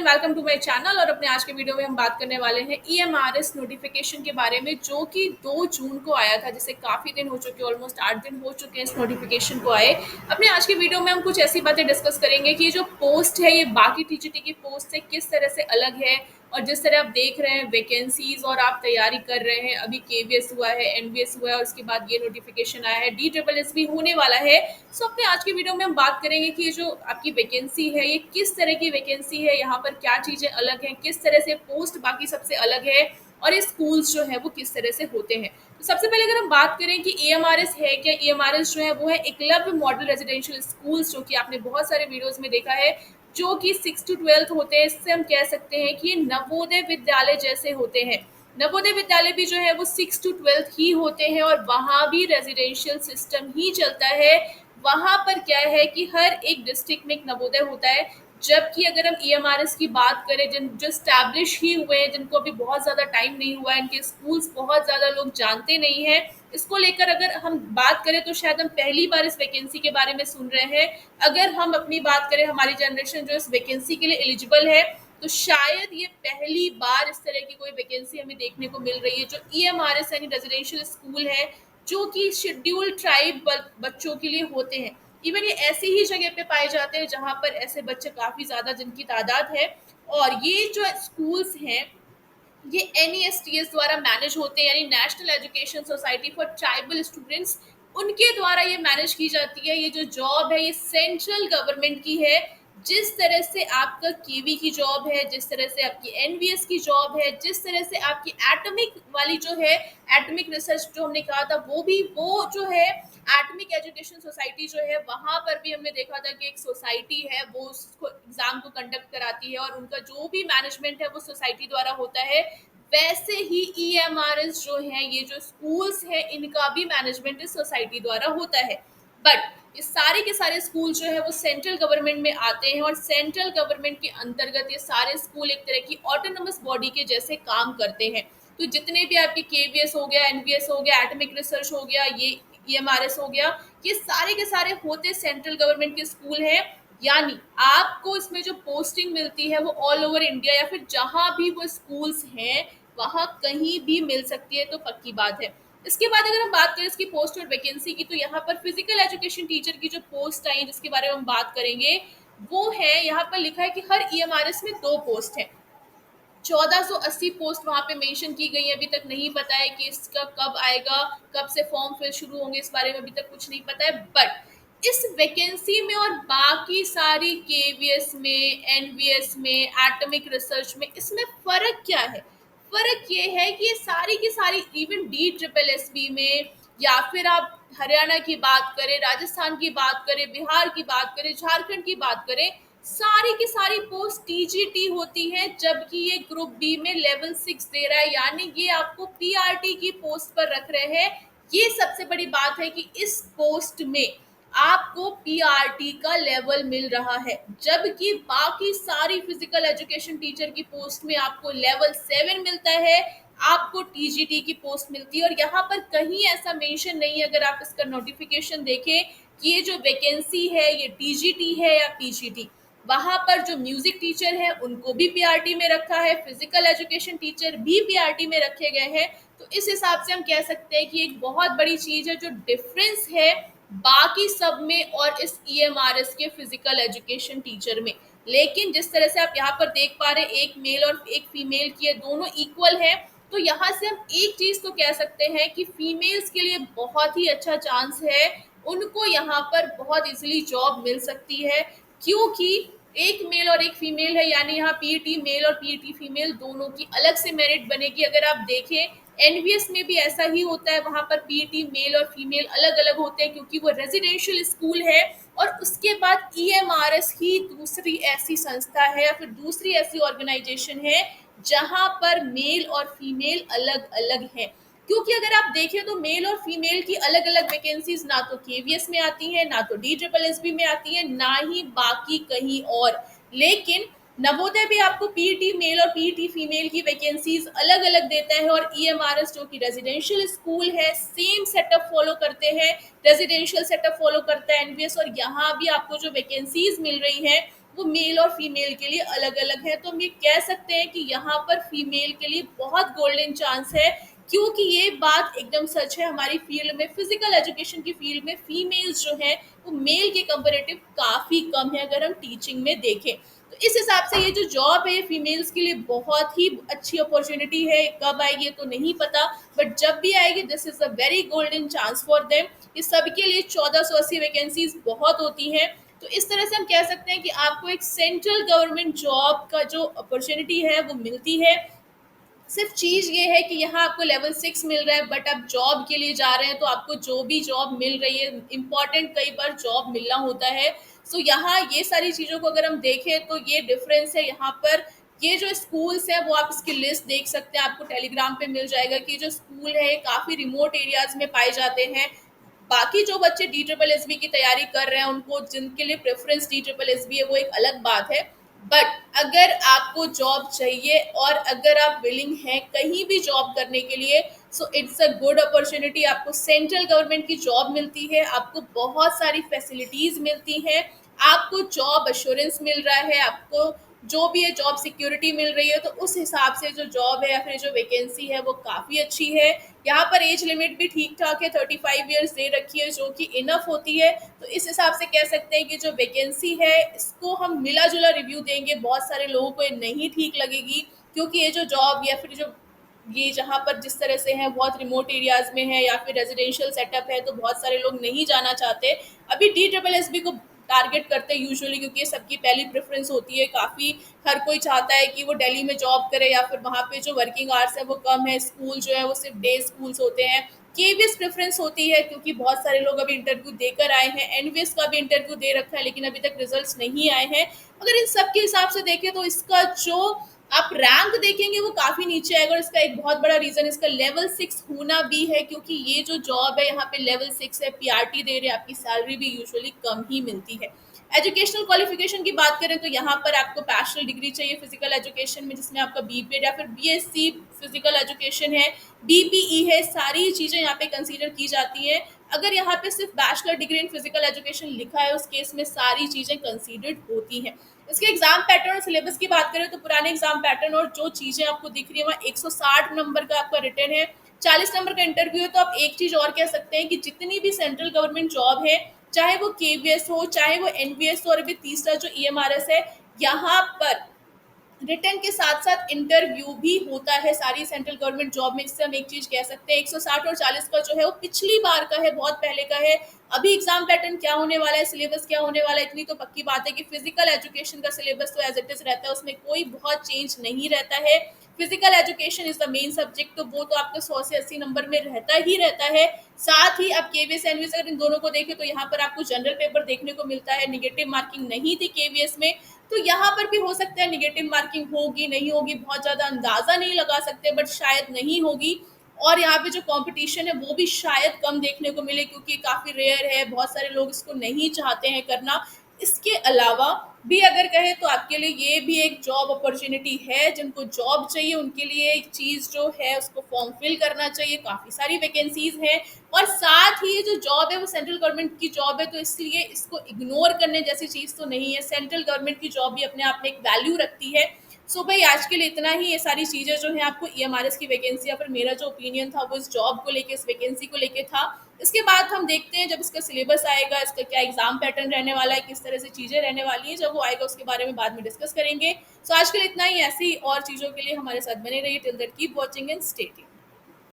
Welcome to my channel. और अपने आज के वीडियो में हम बात करने वाले हैं ईएमआरएस नोटिफिकेशन के बारे में, जो कि 2 जून को आया था, जिसे काफ़ी दिन हो चुके हैं, ऑलमोस्ट 8 दिन हो चुके हैं इस नोटिफिकेशन को आए। अपने आज के वीडियो में हम कुछ ऐसी बातें डिस्कस करेंगे कि जो पोस्ट है ये बाकी टीजीटी की पोस्ट से किस तरह से अलग है। और जिस तरह आप देख रहे हैं वैकेंसीज और आप तैयारी कर रहे हैं, अभी केवीएस हुआ है, एनवीएस हुआ है और उसके बाद ये नोटिफिकेशन आया है, डी ट्रिपल एस भी होने वाला है। सो अपने आज की वीडियो में हम बात करेंगे कि ये जो आपकी वैकेंसी है ये किस तरह की वैकेंसी है, यहाँ पर क्या चीज़ें अलग हैं, किस तरह से पोस्ट बाकी सबसे अलग है, और ये स्कूल्स जो है वो किस तरह से होते हैं। तो सबसे पहले अगर हम बात करें कि ईएमआरएस है क्या, ईएमआरएस जो है वो है एकलव्य मॉडल रेजिडेंशियल स्कूल्स, जो कि आपने बहुत सारे वीडियोस में देखा है, जो कि 6 to 12 होते हैं। इससे हम कह सकते हैं कि ये नवोदय विद्यालय जैसे होते हैं। नवोदय विद्यालय भी जो है वो 6 to 12 ही होते हैं और वहाँ भी रेजिडेंशियल सिस्टम ही चलता है। वहाँ पर क्या है कि हर एक डिस्ट्रिक्ट में एक नवोदय होता है। जबकि अगर हम ईएमआरएस की बात करें, जिन जो स्टैब्लिश ही हुए हैं, जिनको अभी बहुत ज़्यादा टाइम नहीं हुआ है, इनके स्कूल्स बहुत ज़्यादा लोग जानते नहीं हैं, इसको लेकर अगर हम बात करें तो शायद हम पहली बार इस वैकेंसी के बारे में सुन रहे हैं। अगर हम अपनी बात करें, हमारी जनरेशन जो इस वैकेंसी के लिए एलिजिबल है, तो शायद ये पहली बार इस तरह की कोई वैकेंसी हमें देखने को मिल रही है, जो ईएमआरएस यानी रेजिडेंशियल स्कूल है, जो कि शेड्यूल्ड ट्राइब बच्चों के लिए होते हैं। इवन ये ऐसी ही जगह पे पाए जाते हैं जहाँ पर ऐसे बच्चे काफ़ी ज़्यादा जिनकी तादाद है। और ये जो स्कूल्स हैं ये एनईएसटीएस द्वारा मैनेज होते हैं, यानी national education society for tribal students, उनके द्वारा ये मैनेज की जाती है। ये जो जॉब है ये सेंट्रल गवर्नमेंट की है। जिस तरह से आपका केवी की जॉब है, जिस तरह से आपकी एनवीएस की जॉब है, जिस तरह से आपकी एटॉमिक वाली जो है, एटॉमिक रिसर्च जो हमने कहा था, वो जो है एटॉमिक एजुकेशन सोसाइटी जो है, वहाँ पर भी हमने देखा था कि एक सोसाइटी है वो उसको एग्जाम को कंडक्ट कराती है और उनका जो भी मैनेजमेंट है वो सोसाइटी द्वारा होता है। वैसे ही ईएमआरएस जो है, ये जो स्कूल्स है, इनका भी मैनेजमेंट इस सोसाइटी द्वारा होता है। बट ये सारे के सारे स्कूल जो है वो सेंट्रल गवर्नमेंट में आते हैं और सेंट्रल गवर्नमेंट के अंतर्गत ये सारे स्कूल एक तरह की ऑटोनमस बॉडी के जैसे काम करते हैं। तो जितने भी आपके केवीएस हो गया, एनवीएस हो गया, एटॉमिक रिसर्च हो गया, ये ईएमआरएस हो गया, ये सारे के सारे होते सेंट्रल गवर्नमेंट के स्कूल हैं। यानी आपको इसमें जो पोस्टिंग मिलती है वो ऑल ओवर इंडिया या फिर जहां भी वो स्कूल्स हैं वहां कहीं भी मिल सकती है, तो पक्की बात है। इसके बाद अगर हम बात करें इसकी पोस्ट और वैकेंसी की, तो यहाँ पर फिजिकल एजुकेशन टीचर की जो पोस्ट आई है, जिसके बारे में हम बात करेंगे, वो है यहाँ पर लिखा है कि हर ईएमआरएस में 2 पोस्ट है। 1480 पोस्ट वहाँ पे मेंशन की गई है। अभी तक नहीं पता है कि इसका कब आएगा, कब से फॉर्म फिल शुरू होंगे, इस बारे में अभी तक कुछ नहीं पता है। बट इस वैकेंसी में और बाकी सारी केवीएस में, एनवीएस में, एटॉमिक रिसर्च में, इसमें फ़र्क क्या है? फ़र्क ये है कि ये सारी की सारी, even D triple S B में, या फिर आप हरियाणा की बात करें, राजस्थान की बात करें, बिहार की बात करें, झारखंड की बात करें, सारी की सारी पोस्ट टीजीटी होती है। जबकि ये ग्रुप बी में लेवल 6 दे रहा है, यानी ये आपको पीआरटी की पोस्ट पर रख रहे हैं। ये सबसे बड़ी बात है कि इस पोस्ट में आपको पीआरटी का लेवल मिल रहा है, जबकि बाकी सारी फिजिकल एजुकेशन टीचर की पोस्ट में आपको लेवल 7 मिलता है, आपको टीजीटी की पोस्ट मिलती है। और यहाँ पर कहीं ऐसा मेंशन नहीं है, अगर आप इसका नोटिफिकेशन देखें, कि ये जो वैकेंसी है ये टीजीटी है या पीजीटी। वहाँ पर जो म्यूजिक टीचर है उनको भी पीआरटी में रखा है, फिजिकल एजुकेशन टीचर भी पीआरटी में रखे गए हैं। तो इस हिसाब से हम कह सकते हैं कि एक बहुत बड़ी चीज़ है जो डिफरेंस है बाकी सब में और इस ईएमआरएस के फिजिकल एजुकेशन टीचर में। लेकिन जिस तरह से आप यहाँ पर देख पा रहे हैं, एक मेल और एक फीमेल की है, दोनों इक्वल है। तो यहाँ से हम एक चीज़ तो कह सकते हैं कि फीमेल्स के लिए बहुत ही अच्छा चांस है, उनको यहाँ पर बहुत इजीली जॉब मिल सकती है, क्योंकि एक मेल और एक फीमेल है, यानी यहाँ पीईटी मेल और पीईटी फीमेल दोनों की अलग से मेरिट बनेगी। अगर आप देखें एनवीएस में भी ऐसा ही होता है, वहाँ पर पीईटी मेल और फीमेल अलग अलग होते हैं, क्योंकि वो रेजिडेंशियल स्कूल है। और उसके बाद ईएमआरएस ही दूसरी ऐसी संस्था है या फिर दूसरी ऐसी ऑर्गेनाइजेशन है जहाँ पर मेल और फीमेल अलग अलग हैं। क्योंकि अगर आप देखें तो मेल और फीमेल की अलग अलग वैकेंसीज ना तो केवीएस में आती हैं, ना तो डी ट्रिपल एस बी में आती हैं, ना ही बाकी कहीं और। लेकिन नवोदय भी आपको पीईटी मेल और पीईटी फीमेल की वैकेंसीज अलग अलग देता है। और ईएमआरएस जो कि रेजिडेंशियल स्कूल है, सेम सेटअप फॉलो करते हैं, रेजिडेंशियल सेटअप फॉलो करता है एनवीएस। और यहाँ भी आपको जो वैकेंसीज मिल रही हैं वो मेल और फीमेल के लिए अलग अलग है। तो हम ये कह सकते हैं कि यहाँ पर फीमेल के लिए बहुत गोल्डन चांस है, क्योंकि ये बात एकदम सच है। हमारी फील्ड में, फिजिकल एजुकेशन की फील्ड में, फीमेल्स जो है वो मेल के कंपेरेटिव काफ़ी कम है, अगर हम टीचिंग में देखें। तो इस हिसाब से ये जो जॉब है ये फीमेल्स के लिए बहुत ही अच्छी अपॉर्चुनिटी है। कब आएगी ये तो नहीं पता, बट जब भी आएगी this is a very golden chance for them. ये सबके लिए 1480 वैकेंसीज बहुत होती हैं। तो इस तरह से हम कह सकते हैं कि आपको एक सेंट्रल गवर्नमेंट जॉब का जो अपॉर्चुनिटी है वो मिलती है। सिर्फ चीज़ ये है कि यहाँ आपको लेवल 6 मिल रहा है, बट आप जॉब के लिए जा रहे हैं तो आपको जो भी जॉब मिल रही है, इम्पॉर्टेंट कई बार जॉब मिलना होता है। सो यहाँ ये सारी चीज़ों को अगर हम देखें तो ये डिफरेंस है यहाँ पर। ये जो स्कूल्स हैं वो आप इसकी लिस्ट देख सकते हैं, आपको टेलीग्राम पे मिल जाएगा कि जो स्कूल है काफ़ी रिमोट एरियाज में पाए जाते हैं। बाकी जो बच्चे डी ट्रिपल एस बी की तैयारी कर रहे हैं, उनको जिनके लिए preference D triple S B है वो एक अलग बात है। बट अगर आपको जॉब चाहिए और अगर आप विलिंग हैं कहीं भी जॉब करने के लिए, so it's a good opportunity. आपको सेंट्रल गवर्नमेंट की जॉब मिलती है, आपको बहुत सारी फैसिलिटीज़ मिलती हैं, आपको जॉब अश्योरेंस मिल रहा है, आपको जो भी है जॉब सिक्योरिटी मिल रही है। तो उस हिसाब से जो जॉब है या फिर जो वैकेंसी है वो काफ़ी अच्छी है। यहाँ पर एज लिमिट भी ठीक ठाक है, 35 ईयर्स दे रखी है, जो कि इनफ होती है। तो इस हिसाब से कह सकते हैं कि जो वैकेंसी है इसको हम मिला जुला रिव्यू देंगे। बहुत सारे लोगों को ये नहीं ठीक लगेगी, क्योंकि ये जो जॉब या फिर जो ये जहाँ पर जिस तरह से है बहुत रिमोट एरियाज में है या फिर रेजिडेंशियल सेटअप है, तो बहुत सारे लोग नहीं जाना चाहते। अभी डी ट्रिपल एस बी को टारगेट करते हैं यूजुअली, क्योंकि ये सबकी पहली प्रेफरेंस होती है। काफ़ी हर कोई चाहता है कि वो दिल्ली में जॉब करे या फिर वहाँ पे जो वर्किंग आवर्स है वो कम है, स्कूल जो है वो सिर्फ डे स्कूल्स होते हैं। केवीएस प्रेफरेंस होती है, क्योंकि बहुत सारे लोग अभी इंटरव्यू देकर आए हैं। एनवीएस का भी इंटरव्यू दे रखा है, लेकिन अभी तक रिजल्ट्स नहीं आए हैं। अगर इन सब के हिसाब से देखें तो इसका जो आप रैंक देखेंगे वो काफ़ी नीचे आएगा, और इसका एक बहुत बड़ा रीज़न इसका लेवल 6 होना भी है, क्योंकि ये जो जॉब है यहाँ पे लेवल 6 है, पीआरटी दे रहे हैं, आपकी सैलरी भी यूजुअली कम ही मिलती है। एजुकेशनल क्वालिफिकेशन की बात करें तो यहाँ पर आपको बैचलर डिग्री चाहिए फिजिकल एजुकेशन में, जिसमें आपका बीपीएड या फिर बीएससी फिजिकल एजुकेशन है, बीपीई है, सारी चीज़ें यहाँ पे कंसीडर की जाती हैं। अगर यहाँ पे सिर्फ bachelor degree in physical education लिखा है उस केस में सारी चीज़ें कंसीडर्ड होती हैं। इसके एग्जाम पैटर्न और सिलेबस की बात करें तो पुराने एग्जाम पैटर्न और जो चीज़ें आपको दिख रही है वहाँ 160 नंबर का आपका रिटर्न है, 40 नंबर का इंटरव्यू है। तो आप एक चीज़ और कह सकते हैं कि जितनी भी सेंट्रल गवर्नमेंट जॉब है, चाहे वो केवीएस हो चाहे वो एनवीएस हो, और अभी तीसरा जो ईएमआरएस है, यहाँ पर रिटर्न के साथ साथ इंटरव्यू भी होता है सारी सेंट्रल गवर्नमेंट जॉब में। इससे हम एक चीज कह सकते हैं 160 और 40 का जो है वो पिछली बार का है, बहुत पहले का है। अभी एग्जाम पैटर्न क्या होने वाला है, सिलेबस क्या होने वाला है, इतनी तो पक्की बात है कि फिजिकल एजुकेशन का सिलेबस तो एज इट इज रहता है, उसमें कोई बहुत चेंज नहीं रहता है। Physical education is the main subject, तो वो तो आपका 100 से 80 नंबर में रहता ही रहता है। साथ ही आप केवीएस एनवीएस अगर इन दोनों को देखें तो यहाँ पर आपको जनरल पेपर देखने को मिलता है। निगेटिव मार्किंग नहीं थी केवीएस में, तो यहाँ पर भी हो सकता है निगेटिव मार्किंग होगी नहीं होगी, बहुत ज़्यादा अंदाज़ा नहीं लगा सकते, बट शायद नहीं होगी। और यहाँ पे जो कंपटीशन है वो भी शायद कम देखने को मिले, क्योंकि काफ़ी रेयर है, बहुत सारे लोग इसको नहीं चाहते हैं करना। इसके अलावा भी अगर कहें तो आपके लिए ये भी एक जॉब अपॉर्चुनिटी है। जिनको जॉब चाहिए उनके लिए एक चीज़ जो है उसको फॉर्म फिल करना चाहिए, काफ़ी सारी वैकेंसीज हैं। और साथ ही ये जो जॉब है वो सेंट्रल गवर्नमेंट की जॉब है, तो इसलिए इसको इग्नोर करने जैसी चीज़ तो नहीं है। सेंट्रल गवर्नमेंट की जॉब भी अपने आप में एक वैल्यू रखती है। सो भाई आज के लिए इतना ही। ये सारी चीज़ें जो है आपको ईएमआरएस की वैकेंसी या फिर मेरा जो ओपिनियन था वो इस जॉब को लेके, इस वैकेंसी को लेके था। इसके बाद हम देखते हैं जब इसका सिलेबस आएगा, इसका क्या एग्जाम पैटर्न रहने वाला है, किस तरह से चीज़ें रहने वाली हैं, जब वो आएगा उसके बारे में बाद में डिस्कस करेंगे। सो आज के लिए इतना ही। ऐसी और चीज़ों के लिए हमारे साथ बने रहिए। Till that keep watching and stay tuned.